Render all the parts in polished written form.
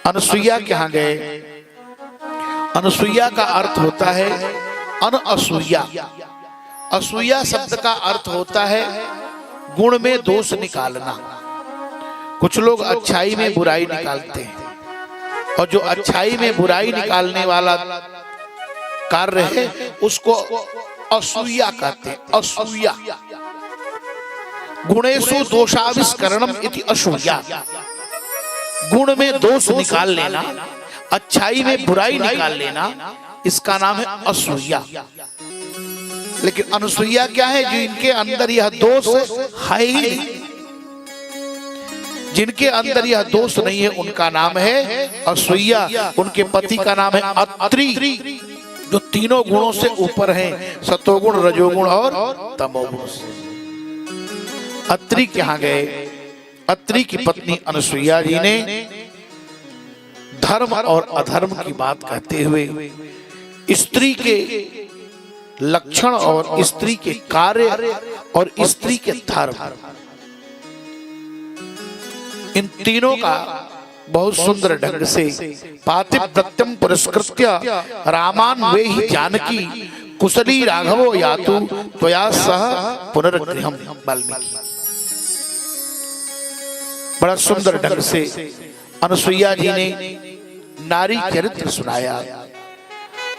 अनसुईया के यहाँ गए। अनसुईया का अर्थ होता है अनअसूया। असूया शब्द का अर्थ होता है गुण में दोष निकालना। कुछ लोग अच्छाई में बुराई निकालते हैं और जो अच्छाई में बुराई निकालने वाला कार्य है उसको असूया कहते हैं। असूया गुणेषु दोषाविष्करणम इति असूया। गुण में दोष निकाल लेना, अच्छाई में बुराई निकाल लेना, इसका नाम है असूया। लेकिन अनसुईया क्या है? जो इनके अंदर यह दोष है ही नहीं, जिनके अंदर यह दोष नहीं है उनका नाम है असूया। उनके पति का नाम है अत्रि, जो तीनों गुणों से ऊपर हैं, सतोगुण, रजोगुण और तमोगुण से। अत्रि के यहाँ गए। अत्रि की पत्नी अनसुईया जी ने धर्म और अधर्म की बात कहते हुए स्त्री के लक्षण और स्त्री के कार्य और स्त्री के धर्म, इन तीनों का बहुत सुंदर ढंग से पातिव्रत्यम पुरस्कृत्य रामान वे ही जानकी कुशली राघवो यातु त्वया सह पुनर्गृहम्। वाल्मीकि बड़ा सुंदर ढंग से अनसुईया जी ने नारी चरित्र सुनाया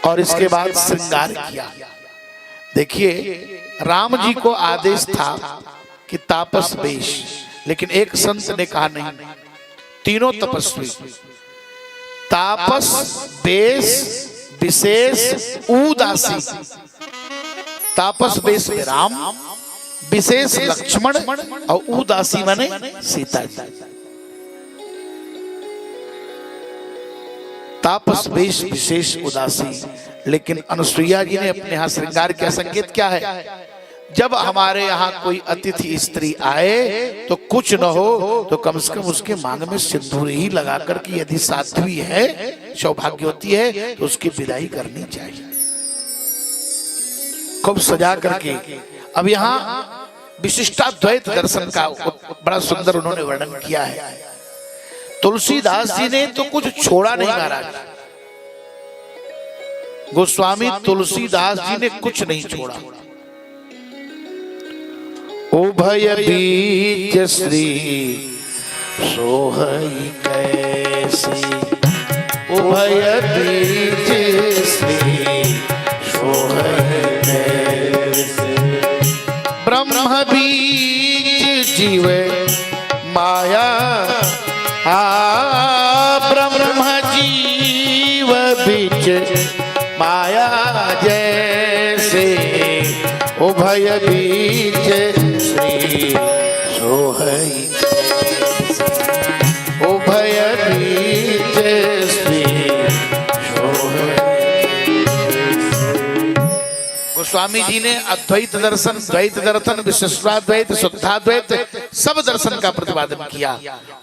और इसके बाद श्रृंगार किया। देखिए, राम जी को आदेश था कि तापस वेश, लेकिन एक संत ने कहा नहीं, तीनों तपस्वी तापस वेश विशेष उदासी। तापस वेश में राम, विशेष लक्ष्मण और उदासी माने सीता जी। तापस वेश विशेष उदासी। लेकिन अनसुईया जी ने अपने यहाँ श्रृंगार का संकेत क्या है? जब हमारे यहाँ कोई अतिथि स्त्री आए तो कुछ न हो तो कम से कम उसके मांग में सिंदूर ही लगा करके, यदि साध्वी है, सौभाग्यवती है, तो उसकी विदाई करनी चाहिए, खूब सजा करके। अब यहाँ विशिष्टाद्वैत दर्शन का बड़ा सुंदर उन्होंने वर्णन किया है। तुलसीदास जी ने तो कुछ छोड़ा नहीं महाराज, गोस्वामी तुलसीदास जी ने कुछ नहीं छोड़ा। उभय बीज श्री सोहई कैसी, उभय बीज श्री सोहई कैसी। ब्रह्म बीज जीव माया, ब्रह्म जीव बीच माया जैसे, उभय बीच श्री सोहई, उभय बीच श्री सोहई। गोस्वामी जी ने अद्वैत दर्शन, द्वैत दर्शन, विशिष्टाद्वैत, शुद्धाद्वैत सब दर्शन का प्रतिपादन किया।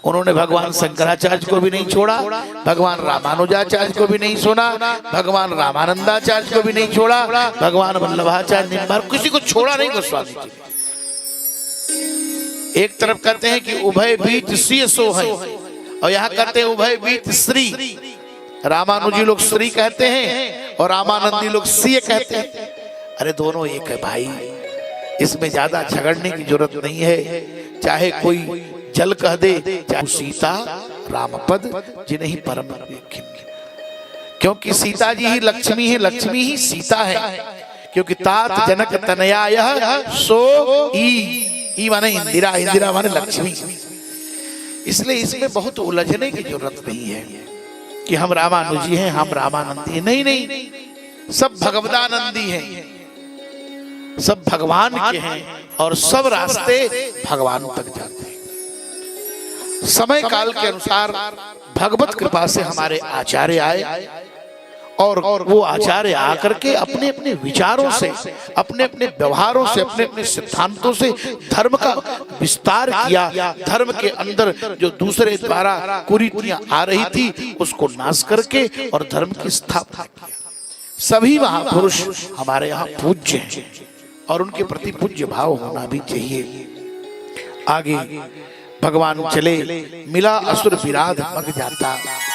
उन्होंने भगवान शंकराचार्य को भी नहीं छोड़ा, भगवान रामानुजाचार्य को भी नहीं छोड़ा, भगवान रामानंदाचार्य को भी नहीं छोड़ा, भगवान वल्लभाचार्य निम्बार, किसी को छोड़ा नहीं गोस्वामी जी। एक तरफ कहते हैं कि उभय बीच श्री सोहई, और यहाँ कहते हैं उभय बीच श्री। रामानुजी लोग श्री कहते हैं और रामानंदी लोग श्री कहते हैं। अरे दोनों एक है भाई, इसमें ज्यादा झगड़ने की जरूरत नहीं है। चाहे कोई जल कह दे, चाहे सीता रामपद जिन्हें परम, क्योंकि सीता जी ही लक्ष्मी है, लक्ष्मी ही सीता है। क्योंकि तात जनक तनया यह सो ई माने इंदिरा, इंदिरा माने लक्ष्मी। इसलिए इसमें बहुत उलझने की जरूरत नहीं है कि हम रामानुजी हैं, हम रामानंदी। नहीं नहीं, सब भगवदानंदी हैं, सब भगवान के हैं और सब रास्ते भगवान तक जाते हैं। समय काल के अनुसार भगवत कृपा से हमारे आचार्य आए और वो आचार्य आकर के अपने अपने विचारों से, अपने अपने व्यवहारों से, अपने अपने सिद्धांतों से धर्म का विस्तार किया। धर्म के अंदर जो दूसरे द्वारा कुरीतियां आ रही थी उसको नाश करके और धर्म की स्थापना किया। सभी महापुरुष हमारे यहाँ पूज्य हैं और उनके प्रति पूज्य भाव होना भी चाहिए। आगे भगवान चले, मिला असुर विराध मग जाता।